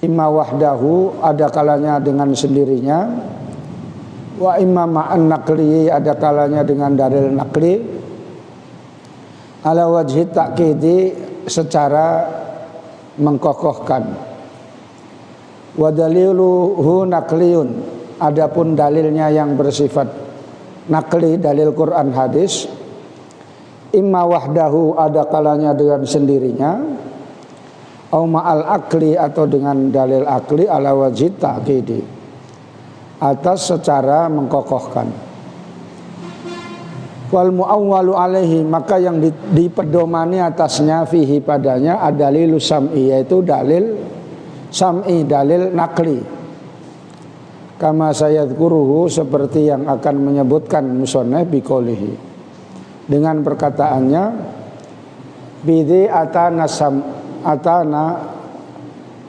imma wahdahu, ada kalanya dengan sendirinya, wa imma ma'an naqli, ada kalanya dengan dalil naqli, ala wajhi ta'kidi, secara mengkokohkan. Wa daliluhu naqliyun, adapun dalilnya yang bersifat naqli, dalil Quran hadis, imma wahdahu, ada kalanya dengan sendirinya, au ma'al akli, atau dengan dalil akli, ala wajhi ta'kidi, atas secara mengkokohkan. Wal mu'awwalu alaihi, maka yang dipedomani atasnya fihi padanya adalilu sam'i, yaitu dalil sam'i, dalil nakli. Kama sayadkuruhu, seperti yang akan menyebutkan musannaf biqaulihi, dengan perkataannya bidhi atana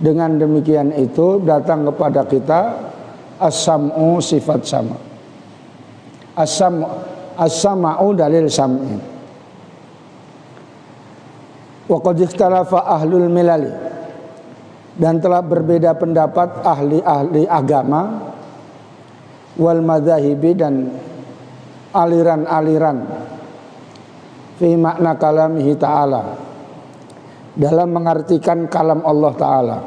dengan demikian itu datang kepada kita as-sam'u, sifat sama. As-sam'u dalil sam'i. Wa qad ikhtalafa ahlul milali, dan telah berbeda pendapat ahli-ahli agama, wal madzahibi, dan aliran-aliran, fi makna kalamihi ta'ala, dalam mengartikan kalam Allah Ta'ala.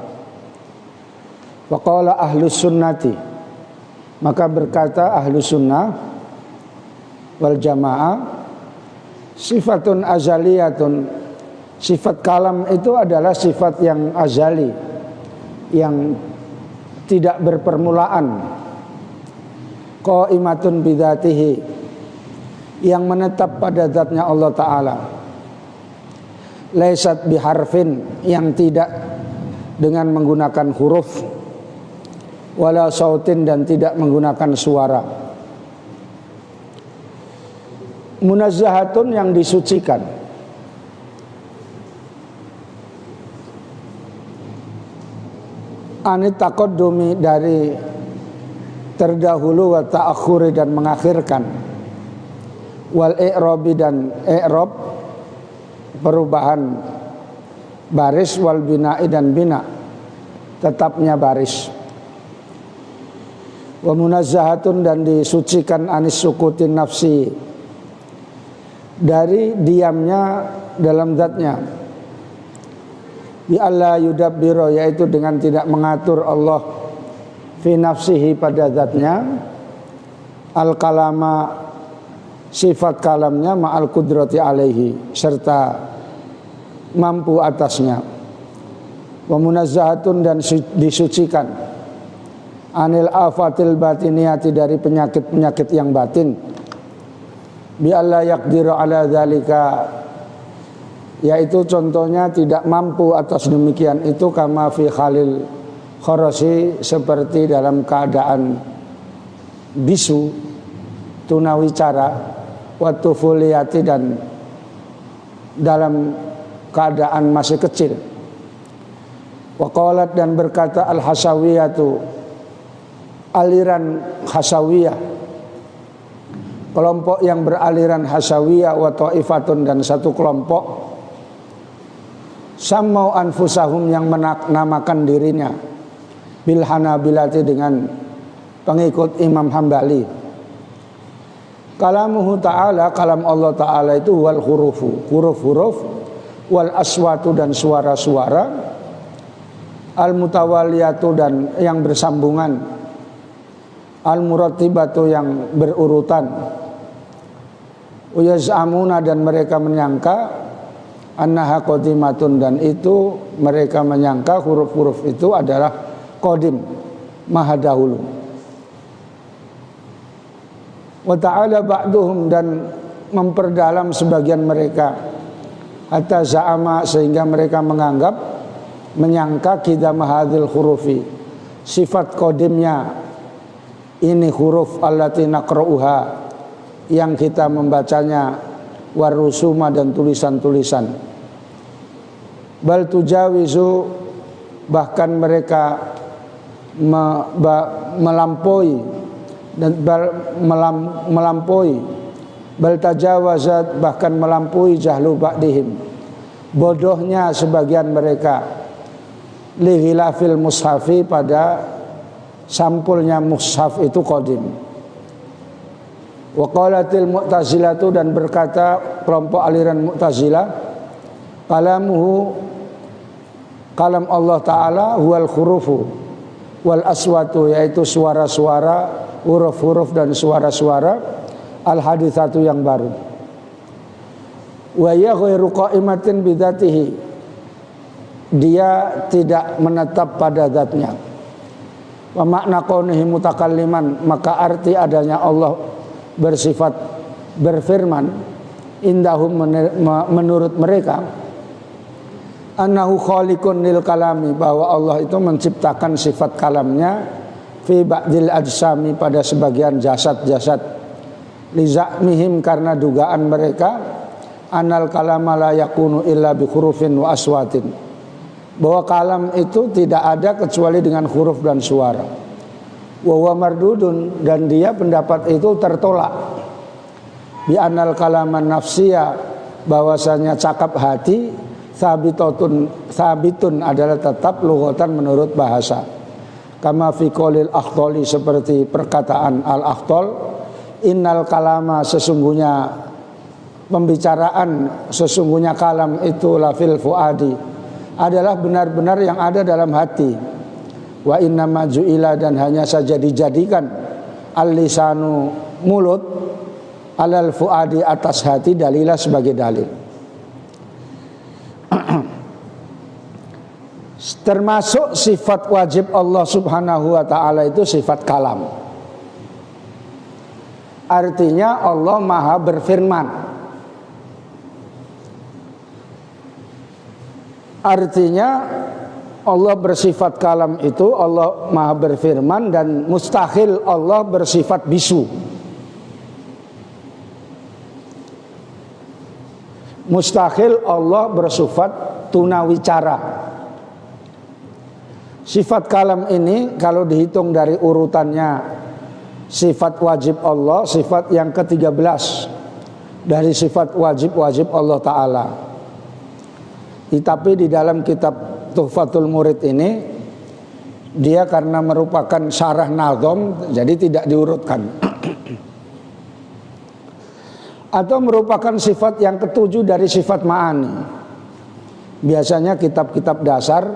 Wa qala ahlus sunnati, maka berkata ahlus sunnah wal jamaah, sifatun azaliyatun, sifat kalam itu adalah sifat yang azali, yang tidak berpermulaan, qaimatun bidzatihi, yang menetap pada zatnya Allah Ta'ala, laisat biharfin, yang tidak dengan menggunakan huruf, wala sautin, dan tidak menggunakan suara, munazzahatun, yang disucikan, anit taqaddumi, dari terdahulu, wa ta'akhuri, dan mengakhirkan, wal i'rabi, dan i'rab, perubahan baris, wal bina'i, dan bina, tetapnya baris, wa munazzahatun, dan disucikan anis sukutin nafsi, dari diamnya dalam zatnya, bi alla yudabbiro, yaitu dengan tidak mengatur Allah fi nafsihi, pada zatnya, al kalama, sifat kalamnya, ma'al kudrati alaihi, serta mampu atasnya, wa munazzahatun, dan disucikan anil afatil batiniyati, dari penyakit-penyakit yang batin, bi alla yaqdiru ala dzalika, yaitu contohnya tidak mampu atas demikian itu, kama fi khalil khorosi, seperti dalam keadaan bisu, tunawicara, watufuliyati, dan dalam keadaan masih kecil. Waqalat, dan berkata al-hasawiyatu, aliran hasawiyah, kelompok yang beraliran hasawiyah, wa ta'ifatun, dan satu kelompok, sammau anfusahum, yang menamakan dirinya bil hanabilati, dengan pengikut Imam Hambali. Kalamuhu ta'ala, kalam Allah Ta'ala itu wal hurufu, huruf-huruf, wal aswatu, dan suara-suara, al mutawaliyatu, dan yang bersambungan, al murattibatu, yang berurutan, yaz'amuna, dan mereka menyangka, annaha qadimatun, dan itu mereka menyangka huruf-huruf itu adalah qadim, maha dahulu. Wa ta'ala ba'duhum, dan memperdalam sebagian mereka, hatta za'ama, sehingga mereka menganggap, menyangka, qidama hadhil hurufi, sifat qadimnya ini huruf, allati naqra'uha, yang kita membacanya, warusuma, dan tulisan-tulisan, bal tujawizu, bahkan mereka melampaui, dan melampaui, bal tajawazat, bahkan melampaui, jahlu ba'dihim, bodohnya sebagian mereka, li ghilafil mushafi, pada sampulnya mushaf itu qadim. Wa qalatil mu'tazilatu, dan berkata kelompok aliran Mu'tazilah, kalamuhu, kalam Allah Ta'ala, huwal khurufu wal aswatu, yaitu suara-suara, huruf-huruf dan suara-suara, al haditsatu yang baru. Wa ya ghairu qa'imatin bidzatihi, dia tidak menetap pada zatnya. Wa makna kaunihi mutakalliman, maka arti adanya Allah bersifat berfirman, indahum, menurut mereka, annahu khaliqun lil kalami, bahwa Allah itu menciptakan sifat kalamnya fi ba'dil ajsami, pada sebagian jasad-jasad, li za'mihim, karena dugaan mereka, anal kalama la yakunu illa bi hurufin wa aswatin, bahwa kalam itu tidak ada kecuali dengan huruf dan suara. Wa huwa mardudun, dan dia pendapat itu tertolak. Bi anal kalaman nafsiyah, bahwasanya cakap hati, sabitun adalah tetap lughatan menurut bahasa. Kama fi qaulil Akhtali, seperti perkataan Al-Akhtal, innal kalama, sesungguhnya pembicaraan, sesungguhnya kalam itu lafil fuadi, adalah benar-benar yang ada dalam hati. Wa inna maju'ila, dan hanya saja dijadikan al-lisanu, mulut, alal fuadi, atas hati, dalilah, sebagai dalil. Termasuk sifat wajib Allah Subhanahu wa ta'ala itu sifat kalam. Artinya Allah maha berfirman. Artinya Allah bersifat kalam itu, Allah maha berfirman, dan mustahil Allah bersifat bisu. Mustahil Allah bersifat tunawicara. Sifat kalam ini kalau dihitung dari urutannya, sifat wajib Allah, sifat yang ke-13 dari sifat wajib-wajib Allah Ta'ala. Tapi di dalam kitab Tuhfatul Murid ini, dia karena merupakan syarah nazom, jadi tidak diurutkan. Atau merupakan sifat yang ke-7 dari sifat ma'ani. Biasanya kitab-kitab dasar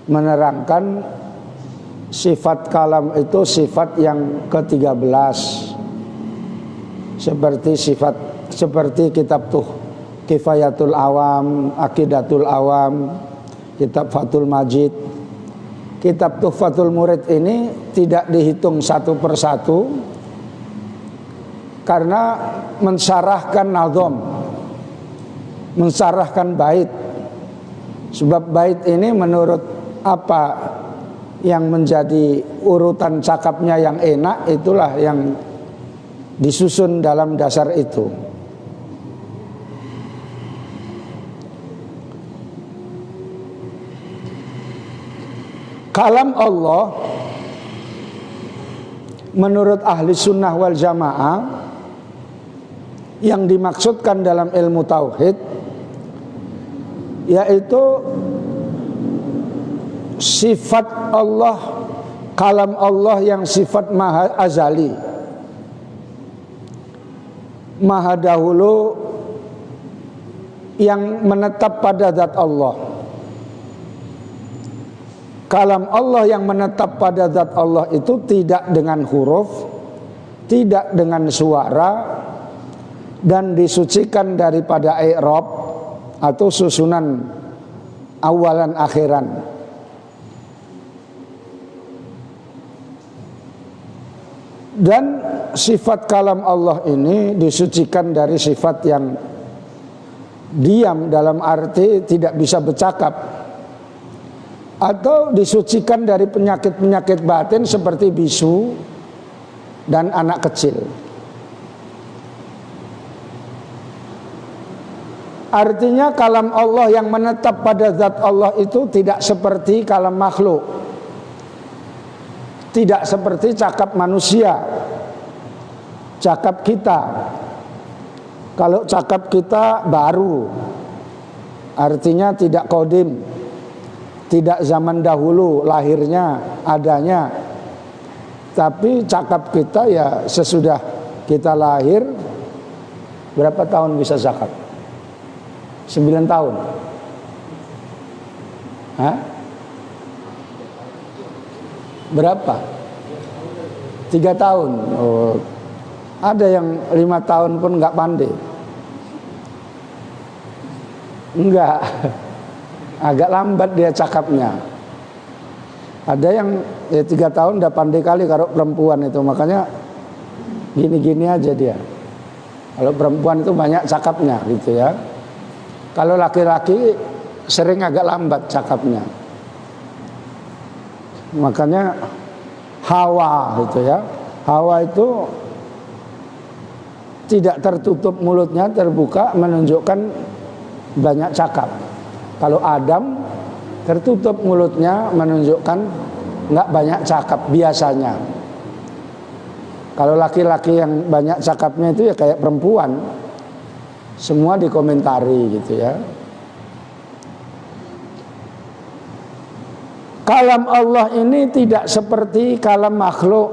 menerangkan sifat kalam itu sifat yang ke-13. Seperti kitab Kifayatul Awam, Aqidatul Awam, kitab Fathul Majid. Kitab Tuhfatul Murid ini tidak dihitung satu persatu karena mensyarahkan nazom, mensyarahkan bait. Sebab bait ini menurut apa yang menjadi urutan cakapnya yang enak, itulah yang disusun dalam dasar itu. Kalam Allah menurut ahli sunnah wal jamaah yang dimaksudkan dalam ilmu tauhid yaitu sifat Allah, kalam Allah yang sifat maha azali, maha dahulu, yang menetap pada zat Allah. Kalam Allah yang menetap pada zat Allah itu tidak dengan huruf, tidak dengan suara, dan disucikan daripada i'rab atau susunan awalan akhiran. Dan sifat kalam Allah ini disucikan dari sifat yang diam, dalam arti tidak bisa bercakap, atau disucikan dari penyakit-penyakit batin seperti bisu dan anak kecil. Artinya kalam Allah yang menetap pada zat Allah itu tidak seperti kalam makhluk, tidak seperti cakap manusia, cakap kita. Kalau cakap kita baru, artinya tidak qadim, tidak zaman dahulu lahirnya adanya, tapi cakap kita ya sesudah kita lahir. Berapa tahun bisa zakat? 9 tahun. Hah? Berapa? 3 tahun. Oh, ada yang 5 tahun pun nggak pandai. Enggak, agak lambat dia cakapnya. Ada yang 3 tahun udah pandai kali kalau perempuan itu, makanya gini-gini aja dia. Kalau perempuan itu banyak cakapnya gitu ya. Kalau laki-laki sering agak lambat cakapnya. Makanya Hawa gitu ya. Hawa itu tidak tertutup mulutnya, terbuka, menunjukkan banyak cakap. Kalau Adam tertutup mulutnya, menunjukkan nggak banyak cakap biasanya. Kalau laki-laki yang banyak cakapnya itu ya kayak perempuan, semua dikomentari gitu ya. Kalam Allah ini tidak seperti kalam makhluk.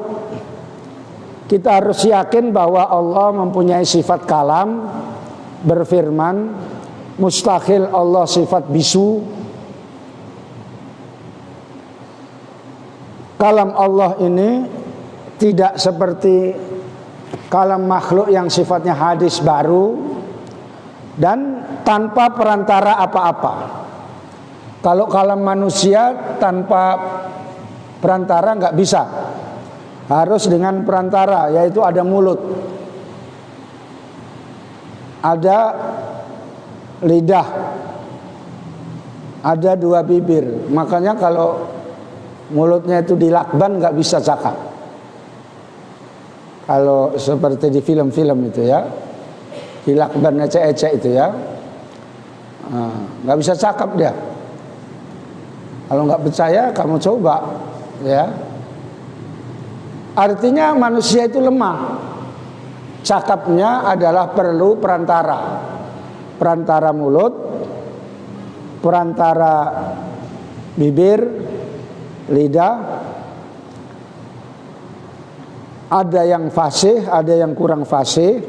Kita harus yakin bahwa Allah mempunyai sifat kalam, berfirman. Mustahil Allah sifat bisu. Kalam Allah ini tidak seperti kalam makhluk yang sifatnya hadis baru dan tanpa perantara apa-apa. Kalau kalam manusia tanpa perantara nggak bisa, harus dengan perantara, yaitu ada mulut, ada lidah, ada 2 bibir. Makanya kalau mulutnya itu dilakban nggak bisa cakap. Kalau seperti di film-film itu ya, dilakban ecek-ecek itu ya, nggak bisa cakap dia. Kalau nggak percaya kamu coba ya. Artinya manusia itu lemah. Cakapnya adalah perlu perantara. Perantara mulut, perantara bibir, lidah. Ada yang fasih, ada yang kurang fasih.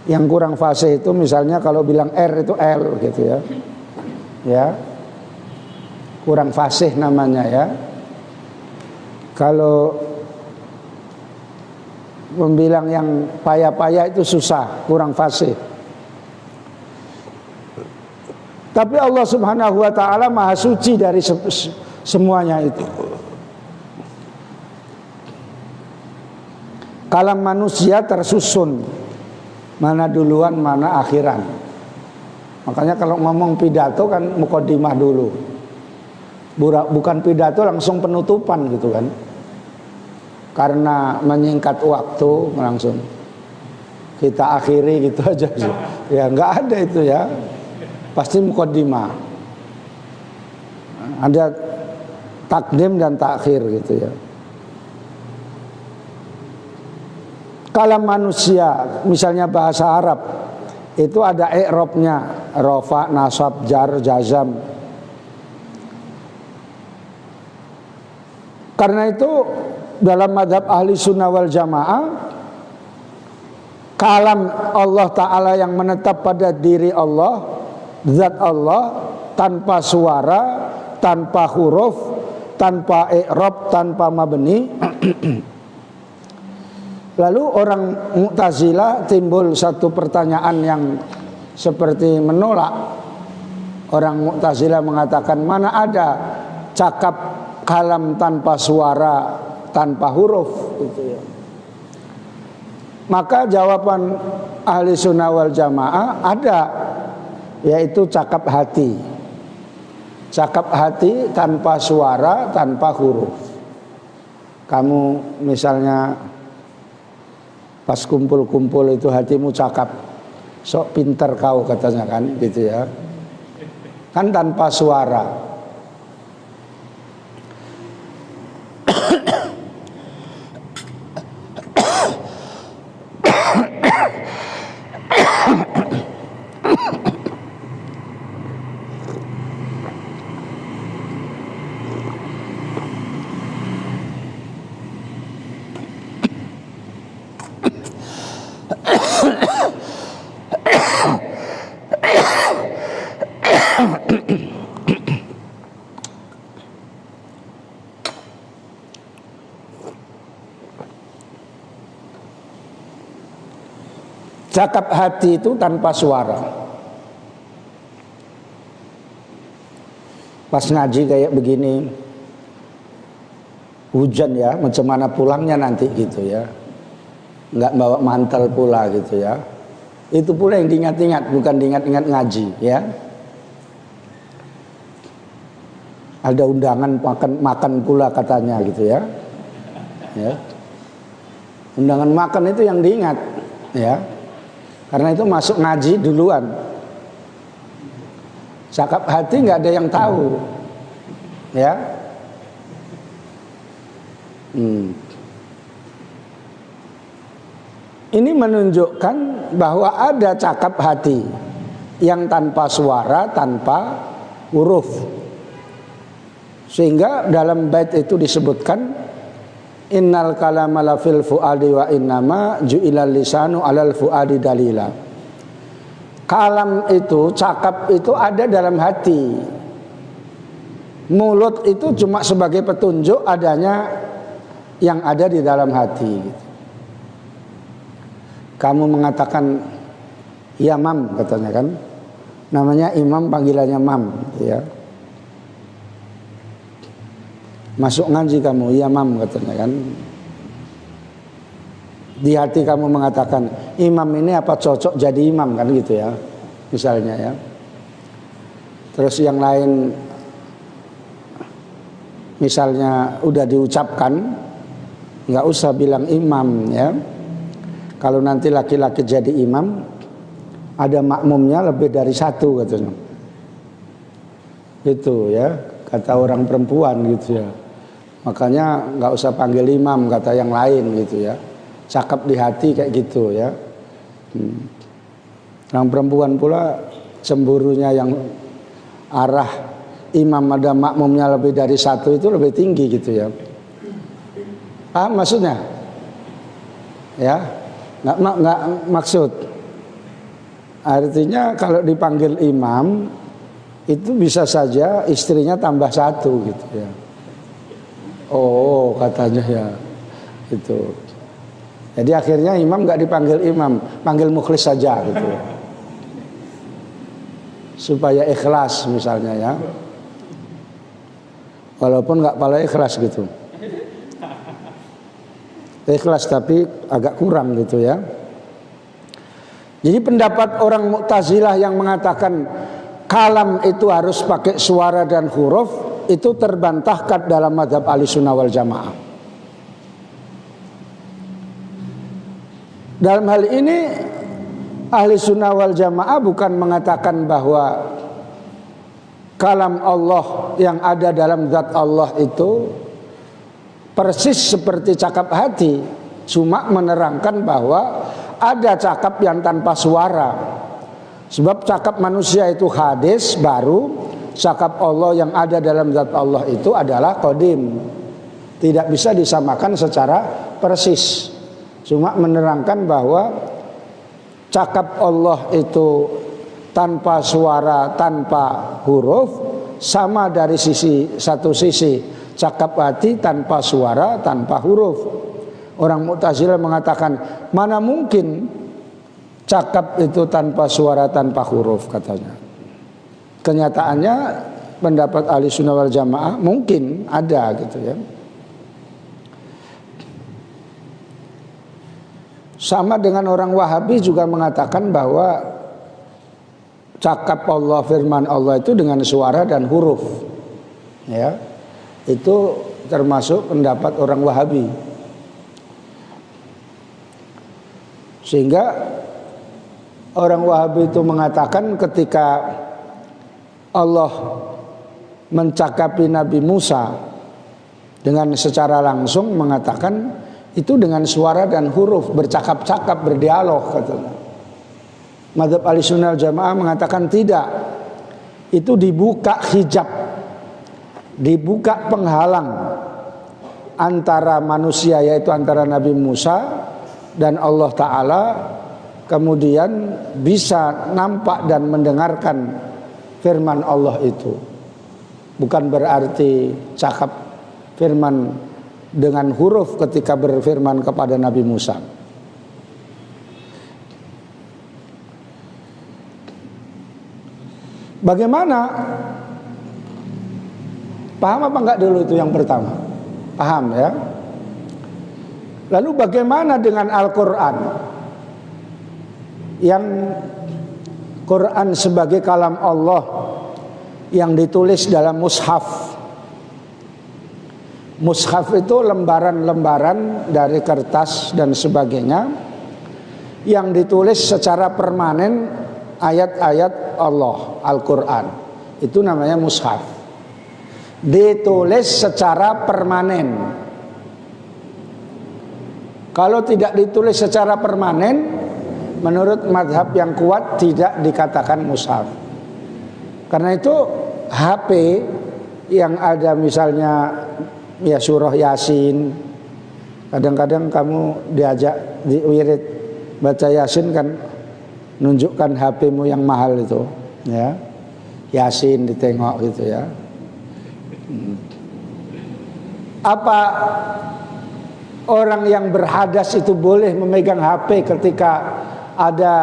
Yang kurang fasih itu misalnya kalau bilang R itu L gitu ya. Ya. Kurang fasih namanya ya. Kalau membilang yang payah-payah itu susah, kurang fasih. Tapi Allah Subhanahu wa taala Maha suci dari semuanya itu. Kalam manusia tersusun, mana duluan mana akhiran. Makanya kalau ngomong pidato kan mukadimah dulu, bukan pidato langsung penutupan gitu kan. Karena menyingkat waktu langsung kita akhiri gitu aja. Ya nggak ada itu ya, pasti mukadimah. Ada takdim dan takhir gitu ya. Kalam manusia, misalnya bahasa Arab, itu ada i'rabnya, rafa, nasab, jar, jazam. Karena itu dalam mazhab ahli sunnah wal jamaah, kalam Allah Ta'ala yang menetap pada diri Allah, zat Allah, tanpa suara, tanpa huruf, tanpa i'rab, tanpa mabni. Lalu orang Mu'tazilah timbul satu pertanyaan yang seperti menolak. Orang Mu'tazilah mengatakan mana ada cakap kalam tanpa suara, tanpa huruf gitu ya. Maka jawaban ahli sunnah wal jamaah ada, yaitu cakap hati. Cakap hati tanpa suara, tanpa huruf. Kamu misalnya pas kumpul-kumpul itu hatimu cakap, sok pinter kau katanya kan gitu ya. Kan tanpa suara. cakap hati itu tanpa suara. Pas ngaji kayak begini, hujan ya, macam mana pulangnya nanti gitu ya, nggak bawa mantel pula gitu ya. Itu pula yang diingat-ingat, bukan diingat-ingat ngaji ya. Ada undangan makan pula katanya gitu ya. Ya. Undangan makan itu yang diingat ya. Karena itu masuk ngaji duluan. Cakap hati nggak ada yang tahu ya. Ini menunjukkan bahwa ada cakap hati yang tanpa suara, tanpa huruf. Sehingga dalam bait itu disebutkan innal kalama la fil fuadi wa innama ju'ilal lisanu alal fuadi dalila. Kalam itu, cakap itu ada dalam hati. Mulut itu cuma sebagai petunjuk adanya yang ada di dalam hati. Kamu mengatakan ya mam katanya kan, namanya imam panggilannya mam ya. Masuk ngaji kamu, iya mam katanya kan. Di hati kamu mengatakan imam ini apa cocok jadi imam kan gitu ya, misalnya ya. Terus yang lain misalnya udah diucapkan, nggak usah bilang imam ya. Kalau nanti laki-laki jadi imam, ada makmumnya lebih dari satu katanya. Itu ya, kata orang perempuan gitu ya. Makanya nggak usah panggil imam kata yang lain gitu ya. Cakap di hati kayak gitu ya. Orang perempuan pula cemburunya yang arah imam ada makmumnya lebih dari satu itu lebih tinggi gitu ya. Paham maksudnya? Ya, nggak maksud. Artinya kalau dipanggil imam itu bisa saja istrinya tambah satu gitu ya. Oh katanya ya itu. Jadi akhirnya imam nggak dipanggil imam, panggil mukhlis saja gitu ya. Supaya ikhlas misalnya ya. Walaupun nggak pala ikhlas gitu. Ikhlas tapi agak kurang gitu ya. Jadi pendapat orang Mu'tazilah yang mengatakan kalam itu harus pakai suara dan huruf itu terbantahkan dalam mazhab Ahlussunnah wal Jamaah. Dalam hal ini Ahlussunnah wal Jamaah bukan mengatakan bahwa kalam Allah yang ada dalam zat Allah itu persis seperti cakap hati, cuma menerangkan bahwa ada cakap yang tanpa suara. Sebab cakap manusia itu hadis baru, cakap Allah yang ada dalam zat Allah itu adalah qadim. Tidak bisa disamakan secara persis. Cuma menerangkan bahwa cakap Allah itu tanpa suara, tanpa huruf, sama dari satu sisi cakap hati tanpa suara, tanpa huruf. Orang Mu'tazilah mengatakan mana mungkin cakap itu tanpa suara, tanpa huruf katanya. Kenyataannya pendapat Ahlussunnah wal Jamaah mungkin ada gitu ya. Sama dengan orang Wahabi juga mengatakan bahwa cakap Allah, firman Allah itu dengan suara dan huruf. Ya. Itu termasuk pendapat orang Wahabi. Sehingga orang Wahabi itu mengatakan ketika Allah mencakapi Nabi Musa dengan secara langsung mengatakan itu dengan suara dan huruf, bercakap-cakap, berdialog katanya. Mazhab Ahlussunnah wal Jamaah mengatakan tidak. Itu dibuka hijab, dibuka penghalang antara manusia, yaitu antara Nabi Musa dan Allah Ta'ala, kemudian bisa nampak dan mendengarkan firman Allah itu. Bukan berarti cakap firman dengan huruf ketika berfirman kepada Nabi Musa. Bagaimana? Paham apa enggak dulu itu yang pertama? Paham ya? Lalu bagaimana dengan Al-Quran? Yang Quran sebagai kalam Allah yang ditulis dalam mushaf. Mushaf itu lembaran-lembaran dari kertas dan sebagainya yang ditulis secara permanen ayat-ayat Allah, Al-Quran. Itu namanya mushaf. Ditulis secara permanen. Kalau tidak ditulis secara permanen, menurut mazhab yang kuat tidak dikatakan mushaf. Karena itu HP yang ada misalnya ya surah Yasin, kadang-kadang kamu diajak diwirid baca Yasin kan, nunjukkan HP-mu yang mahal itu, ya Yasin ditengok gitu ya. Apa orang yang berhadas itu boleh memegang HP ketika ada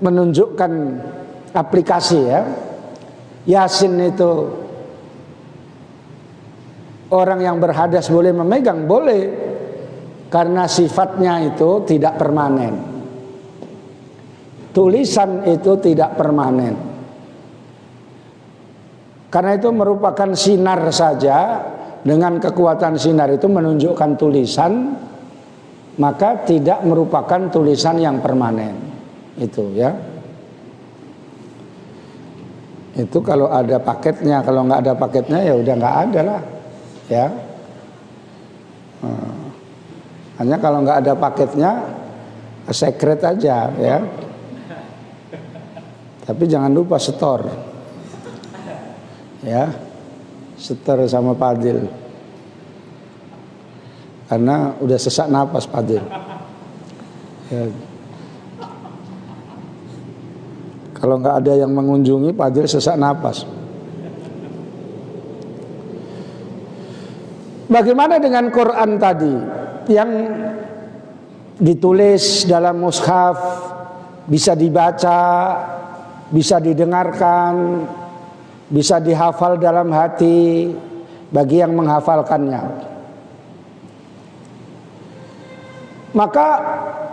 menunjukkan aplikasi ya? Yasin itu orang yang berhadas boleh memegang? Boleh, karena sifatnya itu tidak permanen. Tulisan itu tidak permanen. Karena itu merupakan sinar saja. Dengan kekuatan sinar itu menunjukkan tulisan, maka tidak merupakan tulisan yang permanen. Itu ya. Itu kalau ada paketnya, kalau nggak ada paketnya ya udah nggak ada lah, ya. Hanya kalau nggak ada paketnya, secret aja, ya. Tapi jangan lupa setor, ya, setor sama Fadil, karena udah sesak napas Fadil. Ya. Kalau nggak ada yang mengunjungi, Fadil sesak napas. Bagaimana dengan Quran tadi yang ditulis dalam mushaf, bisa dibaca, bisa didengarkan, bisa dihafal dalam hati bagi yang menghafalkannya? Maka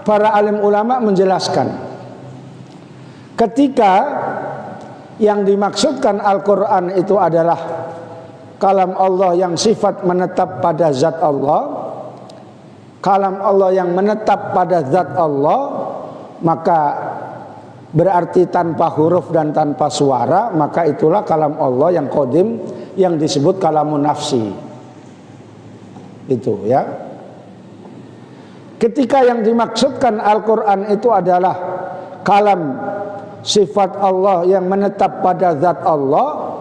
para alim ulama menjelaskan, ketika yang dimaksudkan Al-Quran itu adalah kalam Allah yang sifat menetap pada zat Allah, kalam Allah yang menetap pada zat Allah, maka berarti tanpa huruf dan tanpa suara, maka itulah kalam Allah yang qadim, yang disebut kalamun nafsi. Itu ya. Ketika yang dimaksudkan Al-Quran itu adalah kalam sifat Allah yang menetap pada zat Allah,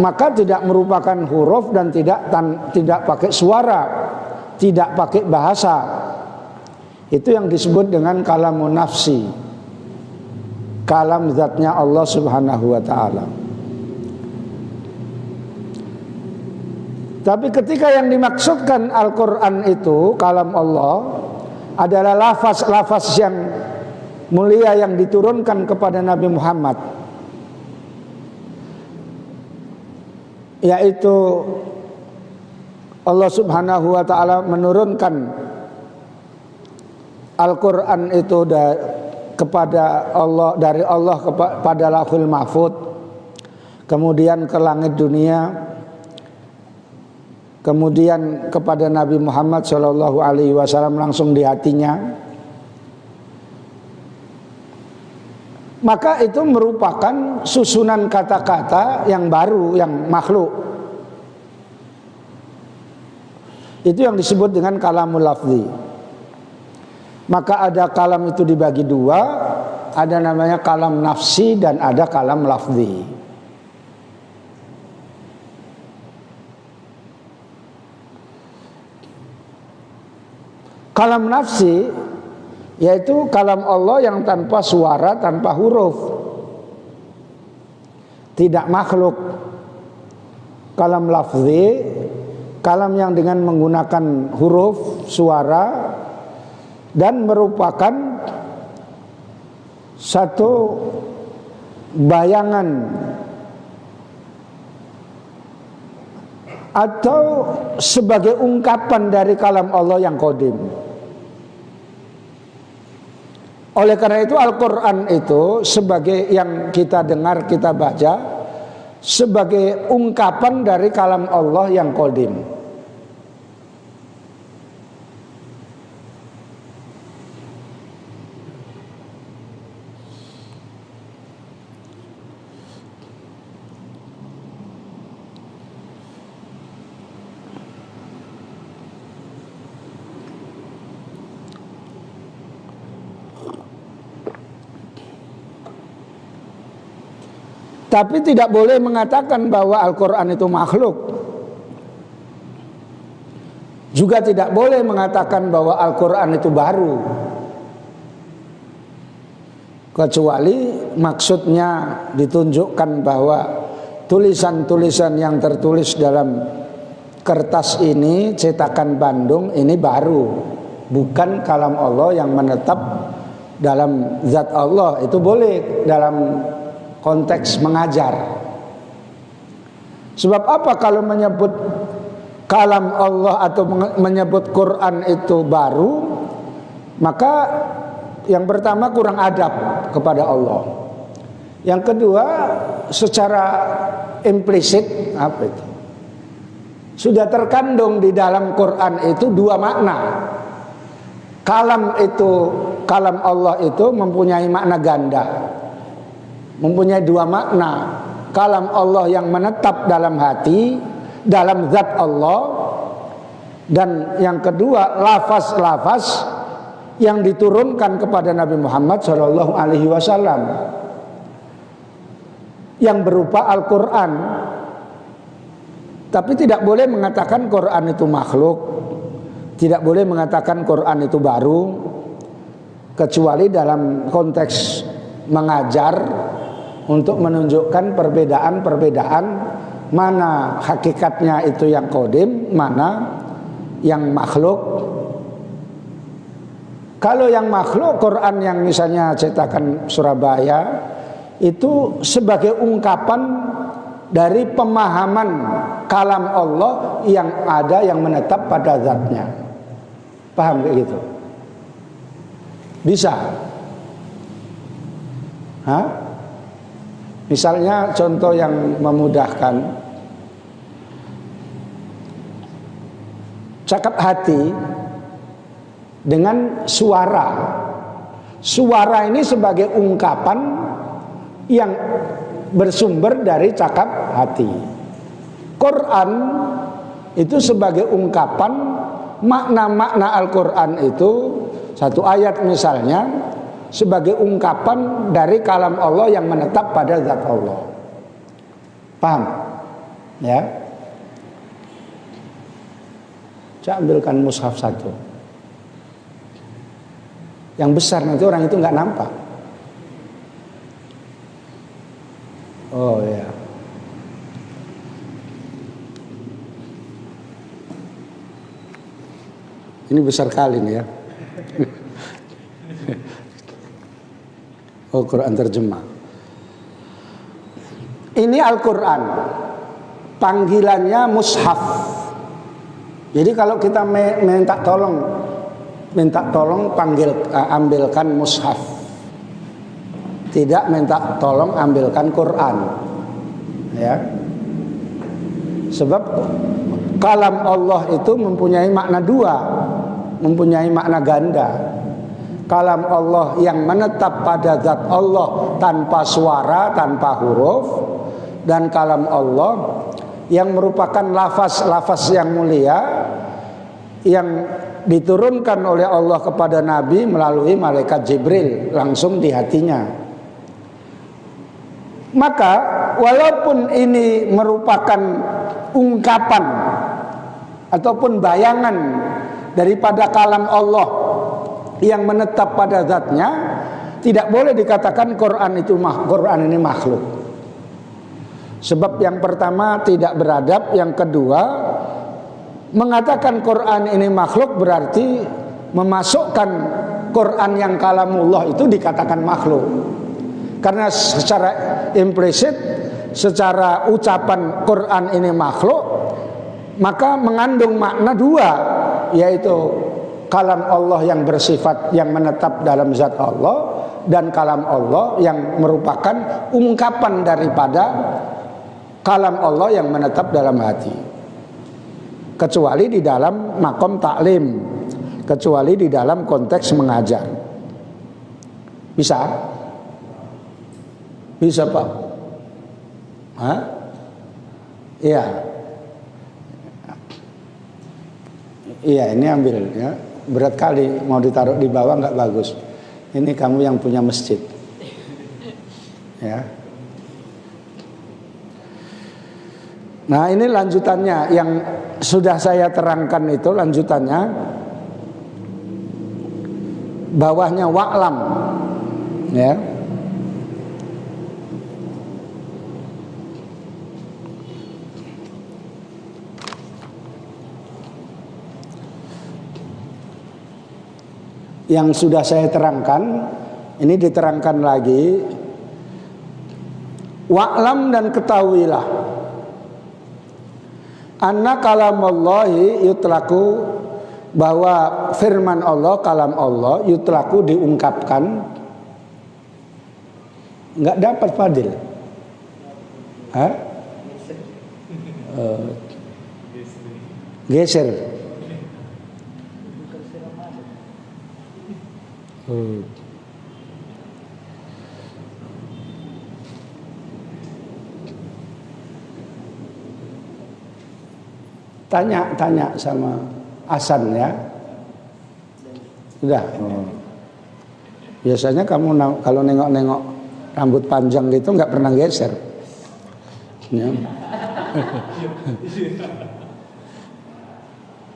maka tidak merupakan huruf dan tidak pakai suara, tidak pakai bahasa. Itu yang disebut dengan kalamun nafsi, kalam zatnya Allah Subhanahu wa ta'ala. Tapi ketika yang dimaksudkan Al-Quran itu kalam Allah adalah lafaz-lafaz yang mulia yang diturunkan kepada Nabi Muhammad, yaitu Allah Subhanahu wa ta'ala menurunkan Al-Quran itu kepada Allah, dari Allah kepada Lauhul Mahfud, kemudian ke langit dunia, kemudian kepada Nabi Muhammad SAW langsung di hatinya. Maka itu merupakan susunan kata-kata yang baru, yang makhluk. Itu yang disebut dengan kalamul lafzi. Maka ada kalam itu dibagi dua, ada namanya kalam nafsi dan ada kalam lafzi. Kalam nafsi yaitu kalam Allah yang tanpa suara, tanpa huruf, tidak makhluk. Kalam lafzi, kalam yang dengan menggunakan huruf, suara, dan merupakan satu bayangan atau sebagai ungkapan dari kalam Allah yang qadim. Oleh karena itu Al-Quran itu sebagai yang kita dengar, kita baca, sebagai ungkapan dari kalam Allah yang qadim. Tapi tidak boleh mengatakan bahwa Al-Quran itu makhluk. Juga tidak boleh mengatakan bahwa Al-Quran itu baru. Kecuali maksudnya ditunjukkan bahwa tulisan-tulisan yang tertulis dalam kertas ini, cetakan Bandung, ini baru. Bukan kalam Allah yang menetap dalam zat Allah. Itu boleh dalam konteks mengajar. Sebab apa kalau menyebut kalam Allah atau menyebut Quran itu baru, maka yang pertama kurang adab kepada Allah. Yang kedua secara implisit apa itu? Sudah terkandung di dalam Quran itu dua makna. Kalam Allah itu mempunyai makna ganda. Mempunyai dua makna. Kalam Allah yang menetap dalam hati, dalam zat Allah. Dan yang kedua lafaz-lafaz yang diturunkan kepada Nabi Muhammad SAW yang berupa Al-Quran. Tapi tidak boleh mengatakan Quran itu makhluk, tidak boleh mengatakan Quran itu baru, kecuali dalam konteks mengajar untuk menunjukkan perbedaan-perbedaan, mana hakikatnya itu yang qadim, mana yang makhluk. Kalau yang makhluk, Quran yang misalnya cetakan Surabaya itu sebagai ungkapan dari pemahaman kalam Allah yang ada, yang menetap pada zatnya. Paham kayak gitu? Bisa? Hah? Misalnya contoh yang memudahkan, cakap hati dengan suara. Suara ini sebagai ungkapan yang bersumber dari cakap hati. Quran itu sebagai ungkapan makna-makna Al-Quran itu, satu ayat misalnya, sebagai ungkapan dari kalam Allah yang menetap pada zat Allah. Paham? Ya. Saya ambilkan mushaf satu. Yang besar nanti orang itu nggak nampak. Oh ya. Ini besar kali nih ya. Oh, Quran terjemah. Ini Al-Quran, panggilannya mushaf. Jadi kalau kita minta tolong ambilkan mushaf. Tidak minta tolong ambilkan Quran. Ya. Sebab kalam Allah itu mempunyai makna dua, mempunyai makna ganda. Kalam Allah yang menetap pada zat Allah tanpa suara, tanpa huruf, dan kalam Allah yang merupakan lafaz-lafaz yang mulia yang diturunkan oleh Allah kepada Nabi melalui malaikat Jibril langsung di hatinya. Maka walaupun ini merupakan ungkapan ataupun bayangan daripada kalam Allah yang menetap pada zatnya, tidak boleh dikatakan Quran ini makhluk. Sebab yang pertama tidak beradab, yang kedua mengatakan Quran ini makhluk berarti memasukkan Quran yang kalamullah itu dikatakan makhluk. Karena secara implisit, secara ucapan Quran ini makhluk, maka mengandung makna dua, yaitu kalam Allah yang bersifat yang menetap dalam zat Allah, dan kalam Allah yang merupakan ungkapan daripada kalam Allah yang menetap dalam hati. Kecuali di dalam makom taklim, kecuali di dalam konteks mengajar. Bisa? Bisa Pak? Hah? Iya. Iya, ini ambil ya. Berat kali, mau ditaruh di bawah nggak bagus. Ini kamu yang punya masjid. Ya. Nah, ini lanjutannya yang sudah saya terangkan itu lanjutannya. Bawahnya wa'lam. Ya. Yang sudah saya terangkan, ini diterangkan lagi. Wa'lam, dan ketahuilah, anna kalamallahi yutlaku, bahwa firman Allah, kalam Allah yutlaku diungkapkan. Enggak dapat Fadil. Hah? Geser. Tanya sama Hasan ya. Sudah. Biasanya kamu kalau nengok-nengok rambut panjang gitu nggak pernah geser. Ya.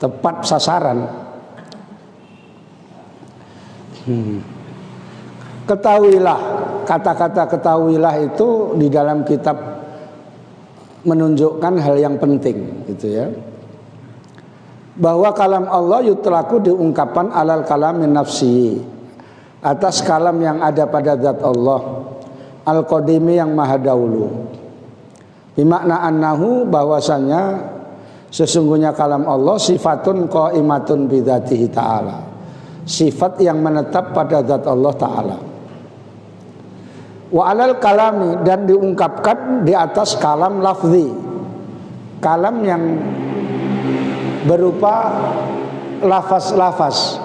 Tepat sasaran. Ketahuilah, kata-kata ketahuilah itu di dalam kitab menunjukkan hal yang penting, gitu ya. Bahwa kalam Allah yutlaku diungkapkan alal kalamin nafsi, atas kalam yang ada pada zat Allah, al-qadimi yang maha dahulu. Bimakna annahu, bahwasanya sesungguhnya kalam Allah sifatun qaimatun bidzatihi ta'ala, sifat yang menetap pada zat Allah Ta'ala. Wa alal kalami, dan diungkapkan di atas kalam lafzi, kalam yang berupa lafaz-lafaz.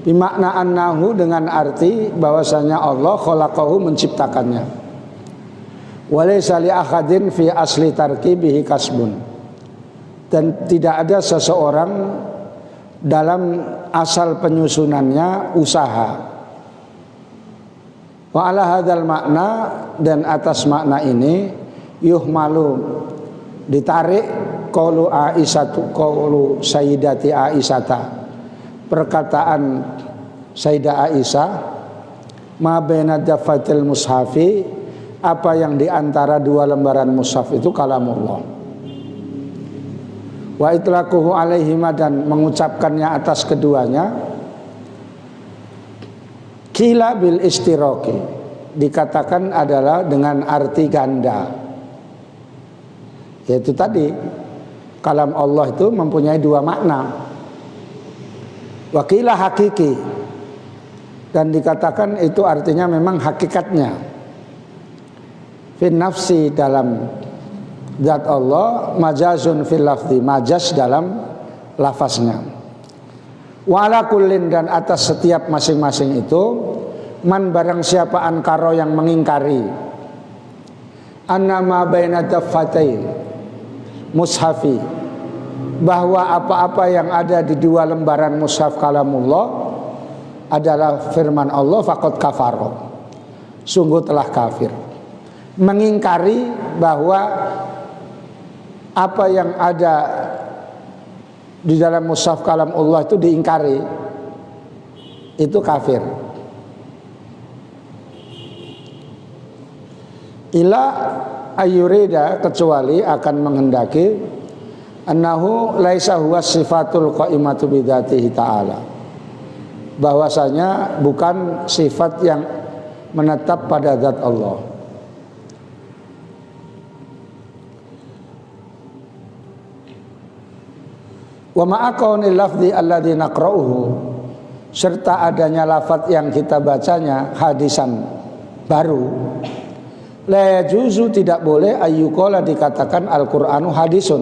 Bimakna annahu, dengan arti bahwasanya Allah khalaqahu, menciptakannya. Walaysa li ahadin fi asli tarkibihi kasbun, dan tidak ada seseorang dalam asal penyusunannya usaha. Wa ala hadzal makna, dan atas makna ini yuhmalu, ditarik qaulu Aisyatu, qaulu Sayyidati Aisyata, perkataan Sayyidah Aisyah, ma baina daffatil mushafi, apa yang diantara dua lembaran mushaf itu kalamullah. Wa itlaquhu alaihima, dan mengucapkannya atas keduanya, kila bil istiraqi, dikatakan adalah dengan arti ganda, yaitu tadi kalam Allah itu mempunyai dua makna. Wa qila hakiki, dan dikatakan itu artinya memang hakikatnya. Fin nafsi, dalam zat Allah, majazun fil lafzi, majaz dalam lafaznya. Wa ala kullin, dan atas setiap masing-masing itu, man barang siapa ankaro yang mengingkari, annama baina daffatai mushafi, bahwa apa-apa yang ada di dua lembaran mushaf kalamullah adalah firman Allah, faqad kafaro, sungguh telah kafir. Mengingkari bahwa apa yang ada di dalam mushaf kalam Allah itu diingkari, itu kafir. Ila ayyurida, kecuali akan menghendaki, annahu laisa huwa sifatul qaimatu bidzatihi ta'ala, bahwasanya bukan sifat yang menetap pada zat Allah. Wa ma'akaunil lafzi alladzi naqra'uhu, serta adanya lafaz yang kita bacanya hadisan baru, la yajuzu, tidak boleh ayyuqala dikatakan Al-Qur'anu hadisun,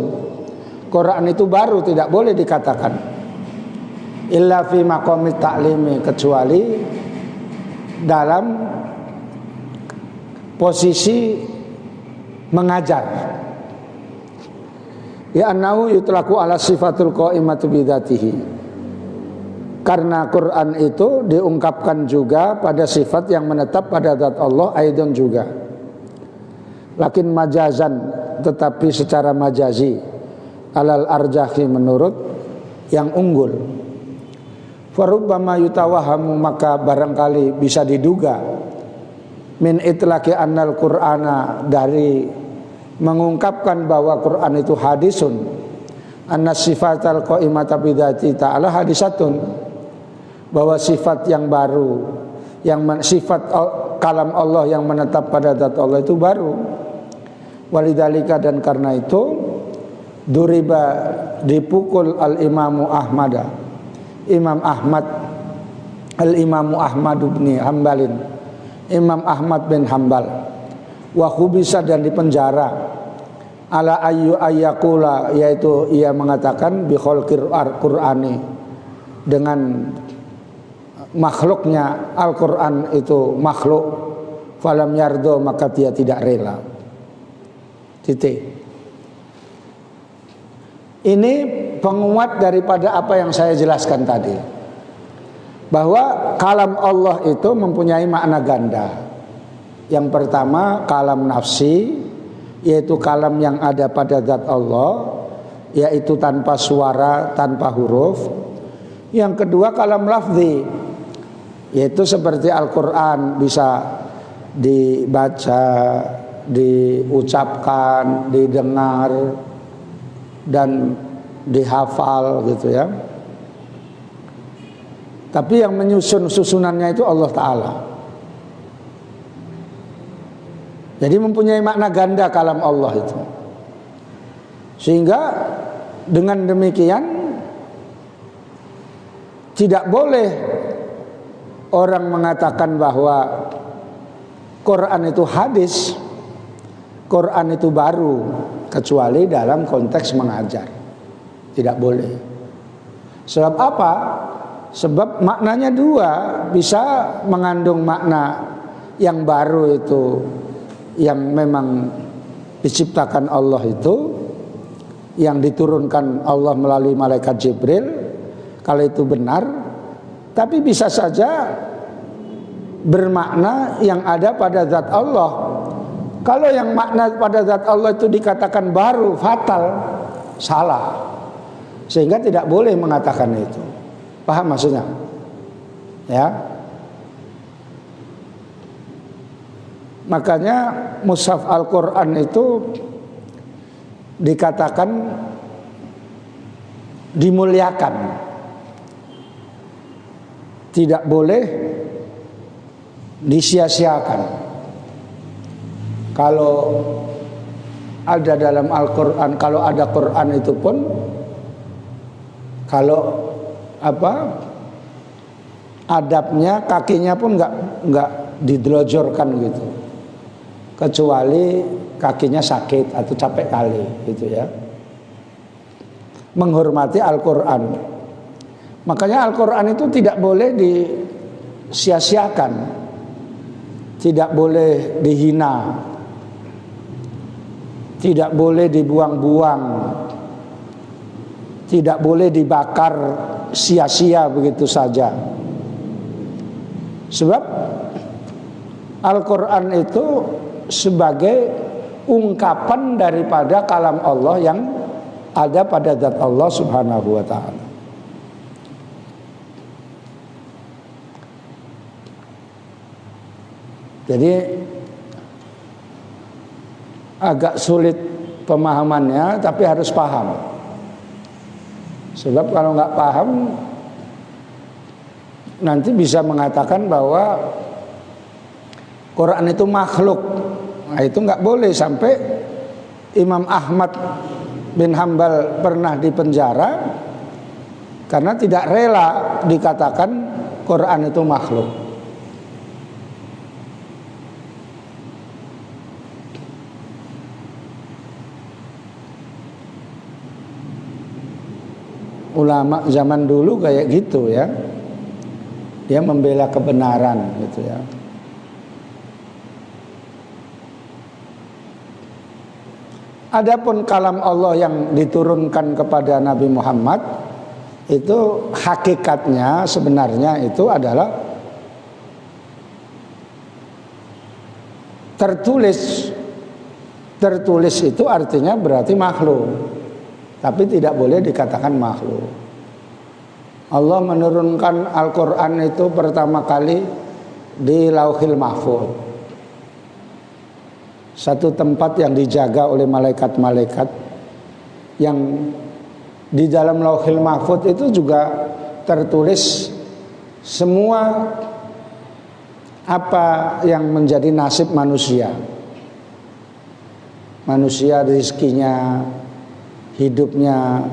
Quran itu baru, tidak boleh dikatakan. Illa fi maqamit ta'limi, kecuali dalam posisi mengajar. Ya annahu yutlaku ala sifatul qaimatu bidzatihi, karena Quran itu diungkapkan juga pada sifat yang menetap pada zat Allah aidon juga. Lakin majazan, tetapi secara majazi, alal arjahi, menurut yang unggul. Farubbama yutawahamu, maka barangkali bisa diduga, min itlaqi annal qur'ana, dari mengungkapkan bahwa Quran itu hadisun, anna sifatal qaimata bidzati ta'ala hadisatun, bahwa sifat yang baru, yang sifat kalam Allah yang menetap pada zat Allah itu baru. Walidzalika, dan karena itu, duriba, dipukul al-imamu Ahmad, Imam Ahmad, al-imamu Ahmad bin Hambalin, Imam Ahmad bin Hambal, wa khubisa, dan dipenjara, ala ayyu ayyakula, yaitu ia mengatakan bi khalqir Qur'ani, dengan makhluknya Al-Qur'an itu makhluk, falam yardo, maka dia tidak rela. Titik. Ini penguat daripada apa yang saya jelaskan tadi, bahwa kalam Allah itu mempunyai makna ganda. Yang pertama kalam nafsi, yaitu kalam yang ada pada zat Allah, yaitu tanpa suara, tanpa huruf. Yang kedua kalam lafzi, yaitu seperti Al-Quran, bisa dibaca, diucapkan, didengar, dan dihafal gitu ya. Tapi yang menyusun susunannya itu Allah Ta'ala. Jadi mempunyai makna ganda kalam Allah itu. Sehingga dengan demikian tidak boleh orang mengatakan bahwa Quran itu hadis, Quran itu baru, kecuali dalam konteks mengajar. Tidak boleh. Sebab apa? Sebab maknanya dua, bisa mengandung makna yang baru itu, yang memang diciptakan Allah itu, yang diturunkan Allah melalui malaikat Jibril, kalau itu benar. Tapi bisa saja bermakna yang ada pada zat Allah. Kalau yang makna pada zat Allah itu dikatakan baru, fatal, salah. Sehingga tidak boleh mengatakan itu. Paham maksudnya? Ya. Makanya mushaf Al-Quran itu dikatakan dimuliakan. Tidak boleh disia-siakan. Kalau ada dalam Al-Quran, kalau ada Quran itu pun, kalau adabnya, kakinya pun nggak didelojorkan gitu, kecuali kakinya sakit atau capek kali gitu ya. Menghormati Al-Quran. Makanya Al-Quran itu tidak boleh disia-siakan, tidak boleh dihina, tidak boleh dibuang-buang, tidak boleh dibakar sia-sia begitu saja. Sebab Al-Quran itu sebagai ungkapan daripada kalam Allah yang ada pada zat Allah Subhanahu wa ta'ala. Jadi agak sulit pemahamannya, tapi harus paham. Sebab kalau nggak paham, nanti bisa mengatakan bahwa Quran itu makhluk. Nah, itu nggak boleh. Sampai Imam Ahmad bin Hambal pernah dipenjara karena tidak rela dikatakan Quran itu makhluk. Ulama zaman dulu kayak gitu ya, dia membela kebenaran gitu ya. Adapun kalam Allah yang diturunkan kepada Nabi Muhammad itu hakikatnya sebenarnya itu adalah tertulis. Tertulis itu artinya berarti makhluk, tapi tidak boleh dikatakan makhluk. Allah menurunkan Al-Quran itu pertama kali di Lauhil Mahfuz, satu tempat yang dijaga oleh malaikat-malaikat. Yang di dalam Lauhil Mahfuz itu juga tertulis semua apa yang menjadi nasib manusia. Manusia rezekinya, hidupnya,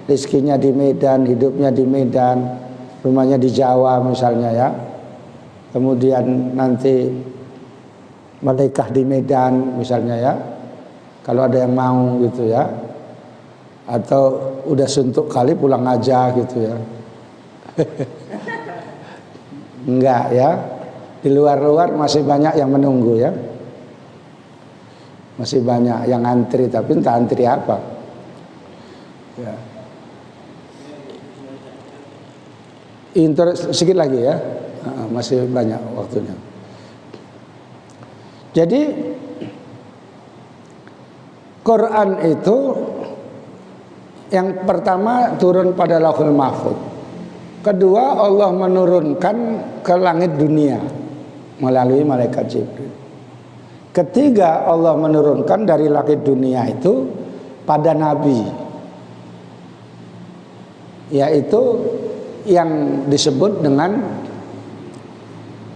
rezekinya di Medan, hidupnya di Medan, rumahnya di Jawa misalnya ya. Kemudian nanti menikah di Medan misalnya ya, kalau ada yang mau gitu ya. Atau udah suntuk kali pulang aja gitu ya. Enggak ya, di luar-luar masih banyak yang menunggu ya. Masih banyak yang antri, tapi entah antri apa ya. Sedikit lagi ya, masih banyak waktunya. Jadi Quran itu yang pertama turun pada Lauhul Mahfuz. Kedua, Allah menurunkan ke langit dunia melalui malaikat Jibril. Ketiga, Allah menurunkan dari langit dunia itu pada Nabi, yaitu yang disebut dengan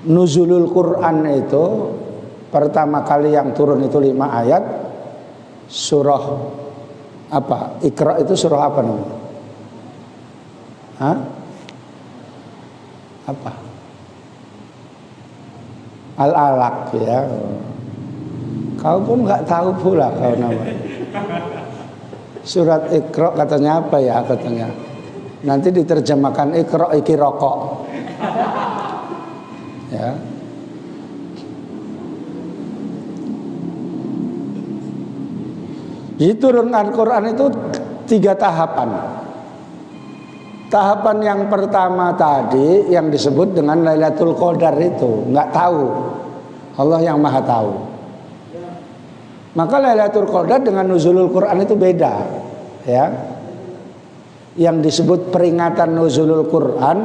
Nuzulul Quran. Itu pertama kali yang turun itu 5 ayat. Surah apa? Iqra itu surah apa namanya? Hah? Apa? Al-Alaq ya. Kau pun nggak tahu pula kau namanya. Surat Iqra katanya apa ya katanya? Nanti diterjemahkan Iqra iki rokok. Ya. Jadi turun Al-Quran itu 3 tahapan. Tahapan yang pertama tadi yang disebut dengan Lailatul Qadar itu nggak tahu. Allah yang Maha tahu. Maka Lailatul Qadar dengan Nuzulul Quran itu beda ya. Yang disebut peringatan Nuzulul Quran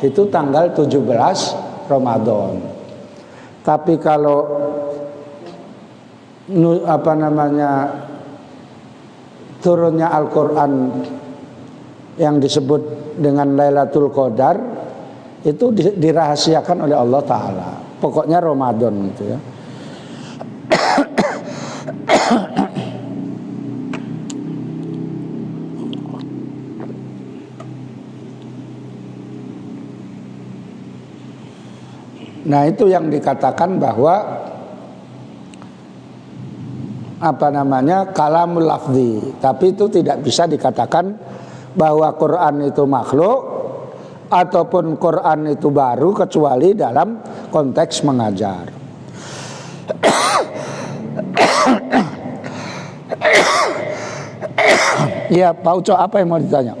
itu tanggal 17 Ramadan. Tapi kalau turunnya Al-Quran yang disebut dengan Lailatul Qadar itu dirahasiakan oleh Allah Ta'ala. Pokoknya Ramadan gitu ya. Nah itu yang dikatakan bahwa kalamul lafzi. Tapi itu tidak bisa dikatakan bahwa Quran itu makhluk ataupun Quran itu baru kecuali dalam konteks mengajar. Ya Pak Uco, apa yang mau ditanya?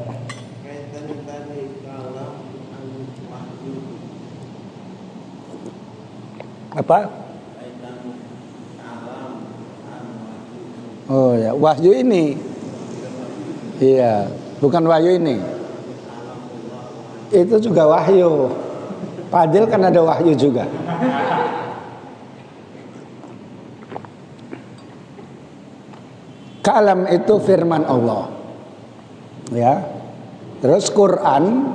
Apa? Oh ya, wahyu ini. Iya, bukan wahyu ini. Itu juga wahyu. Padahal kan ada wahyu juga. Kalam itu firman Allah. Ya. Terus Quran,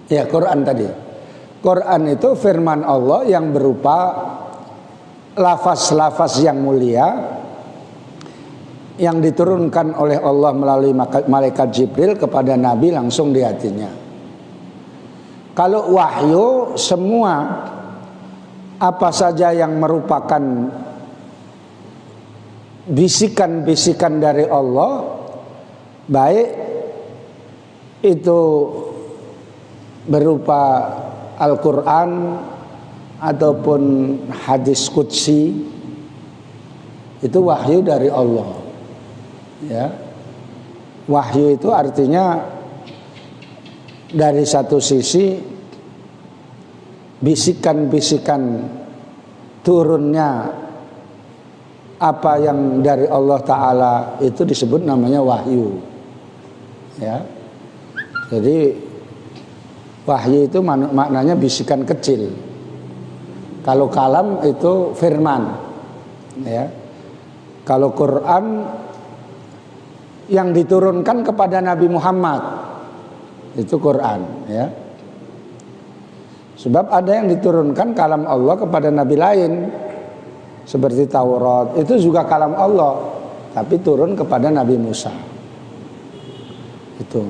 ya Quran tadi. Quran itu firman Allah yang berupa lafaz-lafaz yang mulia yang diturunkan oleh Allah melalui malaikat Jibril kepada Nabi langsung di hatinya. Kalau wahyu, semua apa saja yang merupakan bisikan-bisikan dari Allah, baik itu berupa Al-Quran ataupun hadis qudsi, itu wahyu dari Allah. Ya, wahyu itu artinya dari satu sisi bisikan-bisikan turunnya apa yang dari Allah Ta'ala itu disebut namanya wahyu. Ya, jadi wahyu itu maknanya bisikan kecil. Kalau kalam itu firman. Ya, kalau Quran yang diturunkan kepada Nabi Muhammad itu Quran, ya. Sebab ada yang diturunkan kalam Allah kepada nabi lain seperti Taurat, itu juga kalam Allah tapi turun kepada Nabi Musa. Itu.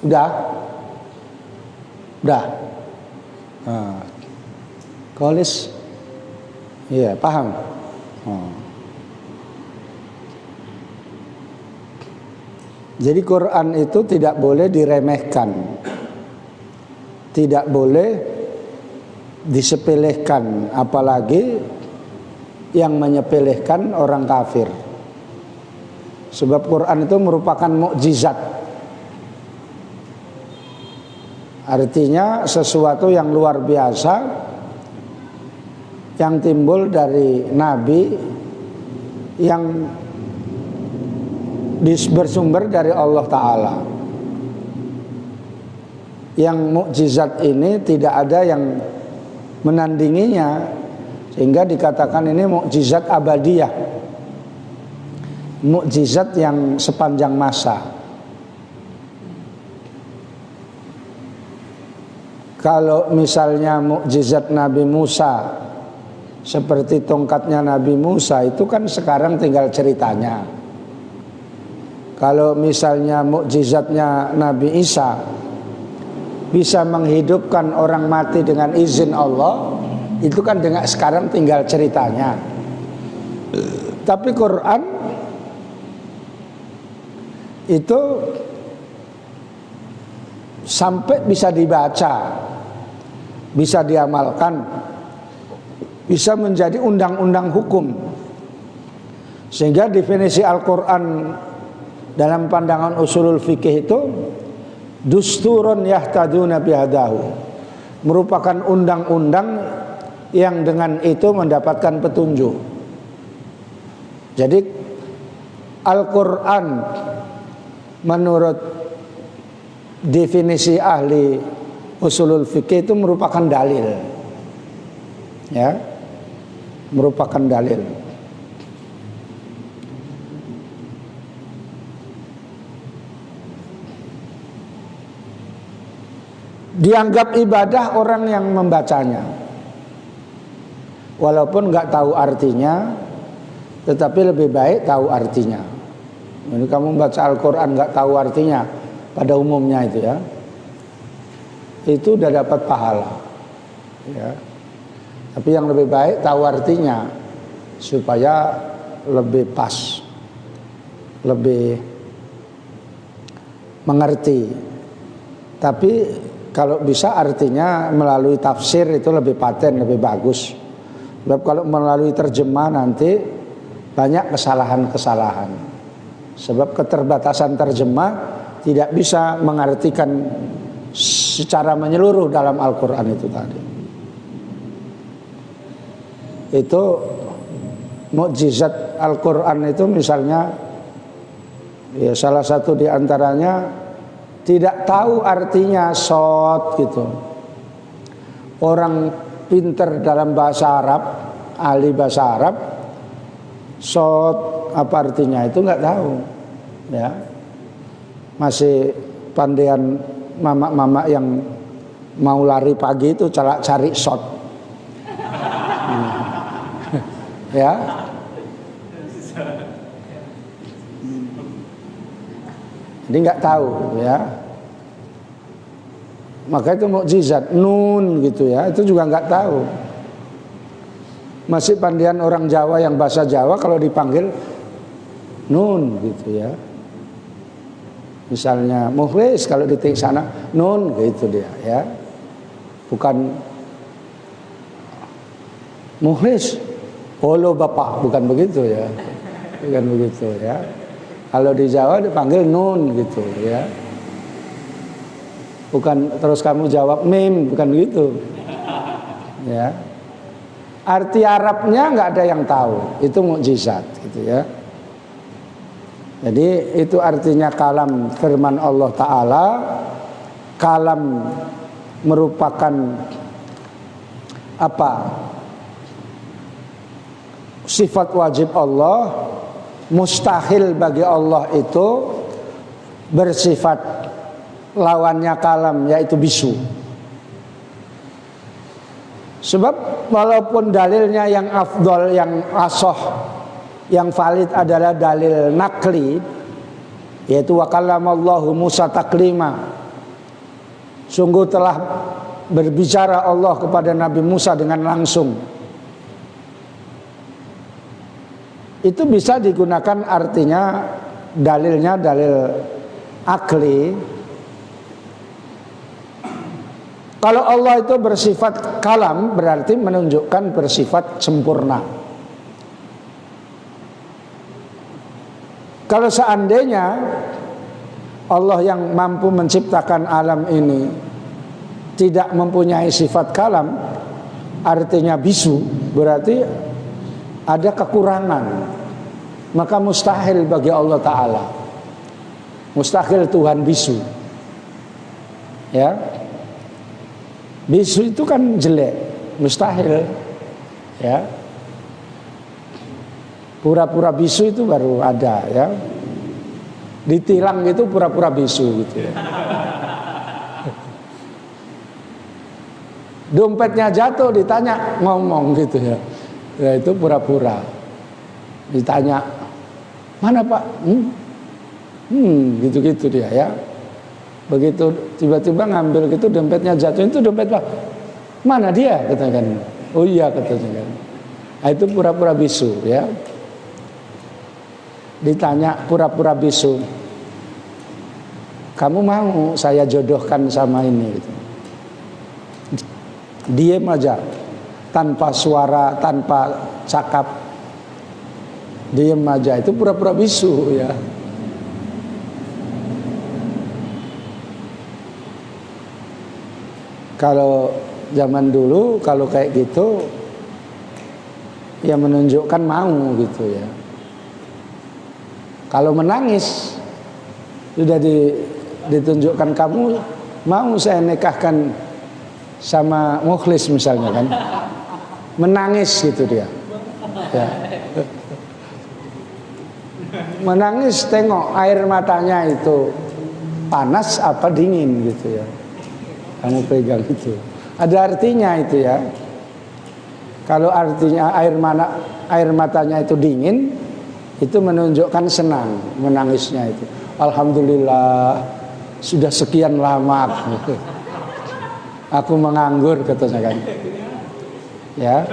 Udah. Nah. Kolis, iya paham. Jadi Quran itu tidak boleh diremehkan, tidak boleh disepelekan, apalagi yang menyepelekan orang kafir. Sebab Quran itu merupakan mukjizat, artinya sesuatu yang luar biasa yang timbul dari Nabi yang bersumber dari Allah Ta'ala. Yang mukjizat ini tidak ada yang menandinginya, sehingga dikatakan ini mukjizat abadiyah, mukjizat yang sepanjang masa. Kalau misalnya mukjizat Nabi Musa seperti tongkatnya Nabi Musa, itu kan sekarang tinggal ceritanya. Kalau misalnya mukjizatnya Nabi Isa bisa menghidupkan orang mati dengan izin Allah, itu kan dengan sekarang tinggal ceritanya. Tapi Quran itu sampai bisa dibaca, bisa diamalkan, bisa menjadi undang-undang hukum. Sehingga definisi Al-Quran dalam pandangan usulul fikih itu dusturun yahtaduna bihadahu, merupakan undang-undang yang dengan itu mendapatkan petunjuk. Jadi Al-Quran menurut definisi ahli usulul fikih itu merupakan dalil, ya, merupakan dalil. Dianggap ibadah orang yang membacanya, walaupun nggak tahu artinya, tetapi lebih baik tahu artinya. Jadi kamu membaca Al-Quran nggak tahu artinya, pada umumnya itu ya, itu udah dapat pahala, ya. Tapi yang lebih baik tahu artinya supaya lebih pas, lebih mengerti. Tapi kalau bisa artinya melalui tafsir itu lebih paten, lebih bagus. Sebab kalau melalui terjemah nanti banyak kesalahan-kesalahan. Sebab keterbatasan terjemah tidak bisa mengartikan secara menyeluruh dalam Al-Quran itu tadi. Itu mukjizat Al-Quran itu misalnya, ya salah satu diantaranya tidak tahu artinya shot gitu. Orang pinter dalam bahasa Arab, ahli bahasa Arab, shot apa artinya itu nggak tahu. ya. Masih pandian mama-mama yang mau lari pagi itu cari shot. Ya. Jadi nggak tahu ya. Maka itu mukjizat nun gitu ya. Itu juga nggak tahu. Masih pandian orang Jawa yang bahasa Jawa kalau dipanggil nun gitu ya. Misalnya mukhlis kalau di sana nun gitu dia ya. Bukan mukhlis halo bapak, bukan begitu ya. Bukan begitu ya. Kalau di Jawa dipanggil nun gitu ya. Bukan terus kamu jawab mim, bukan begitu. Ya. Arti Arabnya nggak ada yang tahu. Itu mukjizat gitu ya. Jadi itu artinya kalam firman Allah Ta'ala. Kalam merupakan apa? Sifat wajib Allah. Mustahil bagi Allah itu bersifat lawannya kalam, yaitu bisu. Sebab walaupun dalilnya yang afdol, yang asoh, yang valid adalah dalil nakli, yaitu wa kallamallahu Musa taklima. Sungguh telah berbicara Allah kepada Nabi Musa dengan langsung. Itu bisa digunakan artinya dalilnya dalil akli. Kalau Allah itu bersifat kalam berarti menunjukkan bersifat sempurna. Kalau seandainya Allah yang mampu menciptakan alam ini tidak mempunyai sifat kalam, artinya bisu, berarti ada kekurangan. Maka mustahil bagi Allah Ta'ala. Mustahil Tuhan bisu. Ya. Bisu itu kan jelek, mustahil. Ya. Pura-pura bisu itu baru ada ya. Ditilang itu pura-pura bisu gitu ya. Dompetnya jatuh ditanya ngomong gitu ya. Ya itu pura-pura. Ditanya, "Mana Pak?" Gitu-gitu dia ya. Begitu tiba-tiba ngambil gitu dompetnya jatuh, itu dompet Pak. "Mana dia?" Katanya kan. "Oh iya," katanya kan. Nah, itu pura-pura bisu ya. Ditanya pura-pura bisu, "Kamu mau saya jodohkan sama ini?" Gitu. Diem aja, tanpa suara, tanpa cakap, diem aja, itu pura-pura bisu ya. Kalau zaman dulu kalau kayak gitu ya menunjukkan mau gitu ya. Kalau menangis sudah ditunjukkan kamu mau saya nikahkan sama mukhlis misalnya kan. Menangis gitu dia. Ya. Menangis, tengok air matanya itu panas apa dingin gitu ya. Kamu pegang itu. Ada artinya itu ya. Kalau artinya air matanya itu dingin, itu menunjukkan senang menangisnya itu. Alhamdulillah sudah sekian lama aku menganggur katanya kan. Ya.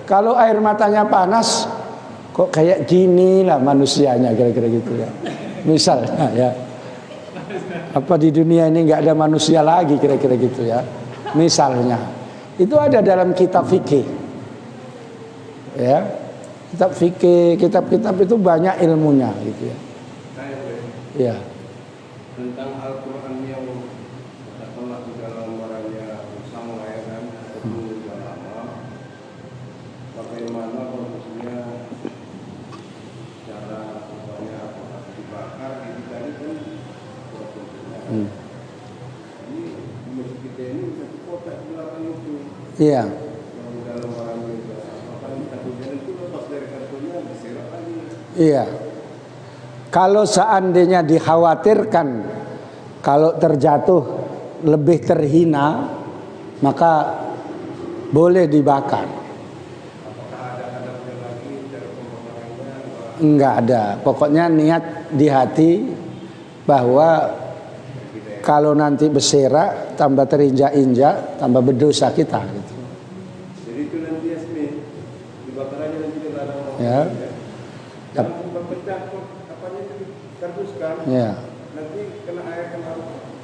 Kalau air matanya panas, kok kayak gini lah manusianya kira-kira gitu ya. Misalnya ya. Apa di dunia ini nggak ada manusia lagi kira-kira gitu ya. Misalnya. Itu ada dalam kitab fikih. Ya. Kitab fikih, kitab-kitab itu banyak ilmunya gitu ya. Ya. Tentang Al-Quran yang telah di dalam orangnya sama ayat itu sudah lama. Bagaimana kondisinya cara upaya apakah dibakar gitu tadi kan prosesnya. Ini masjid kita ini satu kotak belakang itu. Iya. Yang di dalam orangnya itu apakah kartunya itu lepas dari kartunya diserap lagi. Iya. Kalau seandainya dikhawatirkan kalau terjatuh lebih terhina, maka boleh dibakar. Enggak ada. Pokoknya niat di hati bahwa kalau nanti berserakan tambah terinjak-injak, tambah berdosa kita gitu. Jadi itu nanti Yasmin dibakar aja nanti ke dalam. Ya. Jangan pecah apanya itu karduskan. Ya. Nanti kena air kena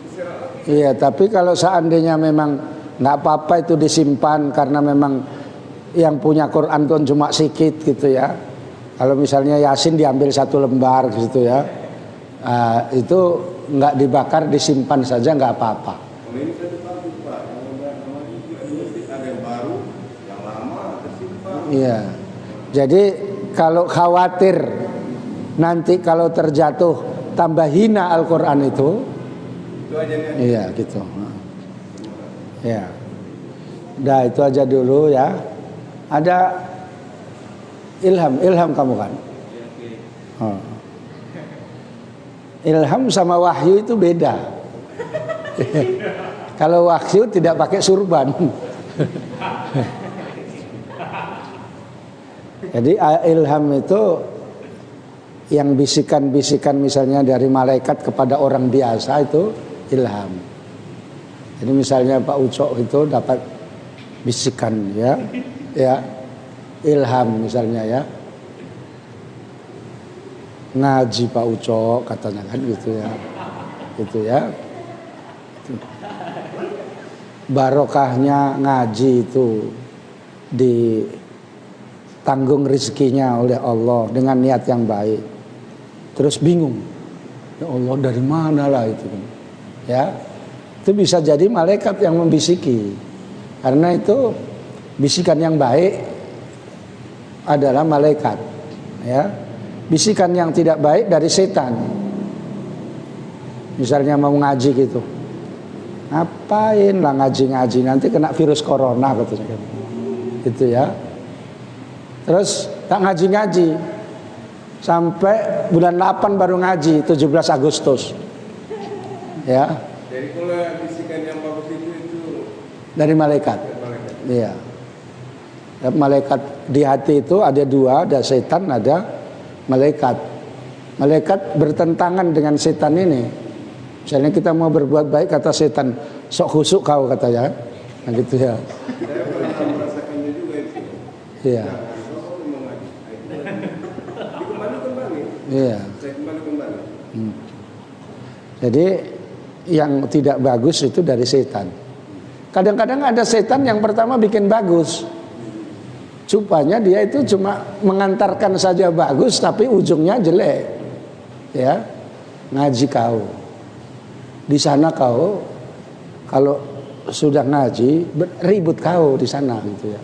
diserak lagi. Iya, tapi kalau seandainya memang nggak apa-apa itu disimpan karena memang yang punya Quran kan cuma sedikit gitu ya. Kalau misalnya Yasin diambil 1 lembar gitu ya, itu nggak dibakar, disimpan saja nggak apa-apa. Kalau ini satu bagus Pak, yang ada yang baru, yang lama tersimpan. Iya. Jadi kalau khawatir nanti kalau terjatuh tambah hina Al-Quran itu aja nih. iya gitu. Ya. Udah itu aja dulu ya. Ada ilham kamu kan? Oh. Ilham sama wahyu itu beda. Kalau wahyu tidak pakai surban. Jadi ilham itu yang bisikan-bisikan misalnya dari malaikat kepada orang biasa itu ilham. Jadi misalnya Pak Ucok itu dapat bisikan ya, ilham misalnya ya, ngaji Pak Ucok katanya kan gitu ya, barokahnya ngaji itu ditanggung rezekinya oleh Allah dengan niat yang baik. Terus bingung, ya Allah dari mana lah itu kan, ya. Itu bisa jadi malaikat yang membisiki. Karena itu bisikan yang baik adalah malaikat, ya. Bisikan yang tidak baik dari setan. Misalnya mau ngaji gitu, ngapain lah ngaji nanti kena virus corona katanya, gitu ya. Terus tak ngaji sampai bulan 8 baru ngaji 17 Agustus, ya. Jadi kalau bisikan yang bagus itu Dari malaikat. Iya. Malaikat di hati itu ada 2, ada setan, ada malaikat. Malaikat bertentangan dengan setan ini. Misalnya kita mau berbuat baik, kata setan, sok khusuk kau katanya. Nah gitu ya. Saya pernah merasakannya juga itu. Iya. Kembali. Iya. Saya kembali. Jadi yang tidak bagus itu dari setan. Kadang-kadang ada setan yang pertama bikin bagus, rupanya dia itu cuma mengantarkan saja bagus, tapi ujungnya jelek. Ya, ngaji kau, di sana kau, kalau sudah ngaji ribut kau di sana gitu ya.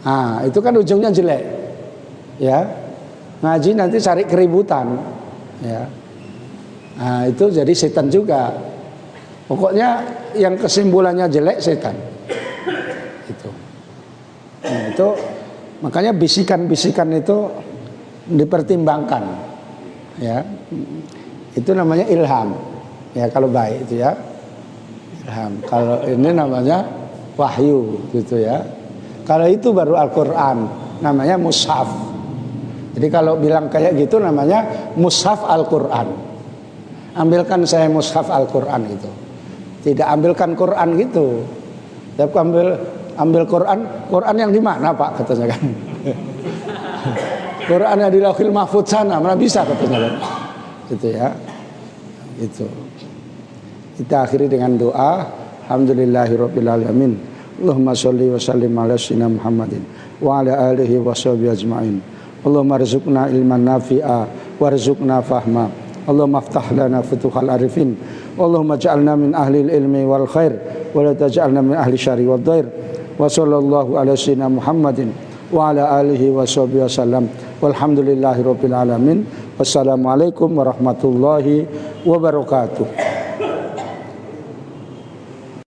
Ah, itu kan ujungnya jelek. Ya, ngaji nanti cari keributan. Ya. Nah, itu jadi setan juga. Pokoknya yang kesimpulannya jelek setan. Itu. Nah, itu makanya bisikan-bisikan itu dipertimbangkan. Ya. Itu namanya ilham. Ya, kalau baik itu ya. Ilham. Kalau ini namanya wahyu gitu ya. Kalau itu baru Al-Qur'an, namanya mushaf. Jadi kalau bilang kayak gitu namanya mushaf Al-Qur'an. Ambilkan saya mushaf Al-Quran gitu. Tidak ambilkan Quran gitu. Tapi ambil Quran yang di mana Pak katanya kan. Quran yang di Lauhil Mahfuz sana, mana bisa katanya kan. Gitu ya. Itu. Kita akhiri dengan doa. Alhamdulillahirabbil alamin. Allahumma shalli wa sallim ala sayyidina Muhammadin wa ala alihi wa sahbihi ajmain. Allahumma rzuqna ilman nafi'a warzuqna fahma. Allahumma aftah lana futuhal arifin. Allahumma ja'alna min ahli ilmi wal khair wa la taj'alna min ahli syarri wad dhair. Wa sallallahu ala sayyidina Muhammadin wa ala alihi wa sahbihi wasallam. Walhamdulillahirabbil alamin. Wassalamualaikum warahmatullahi wabarakatuh.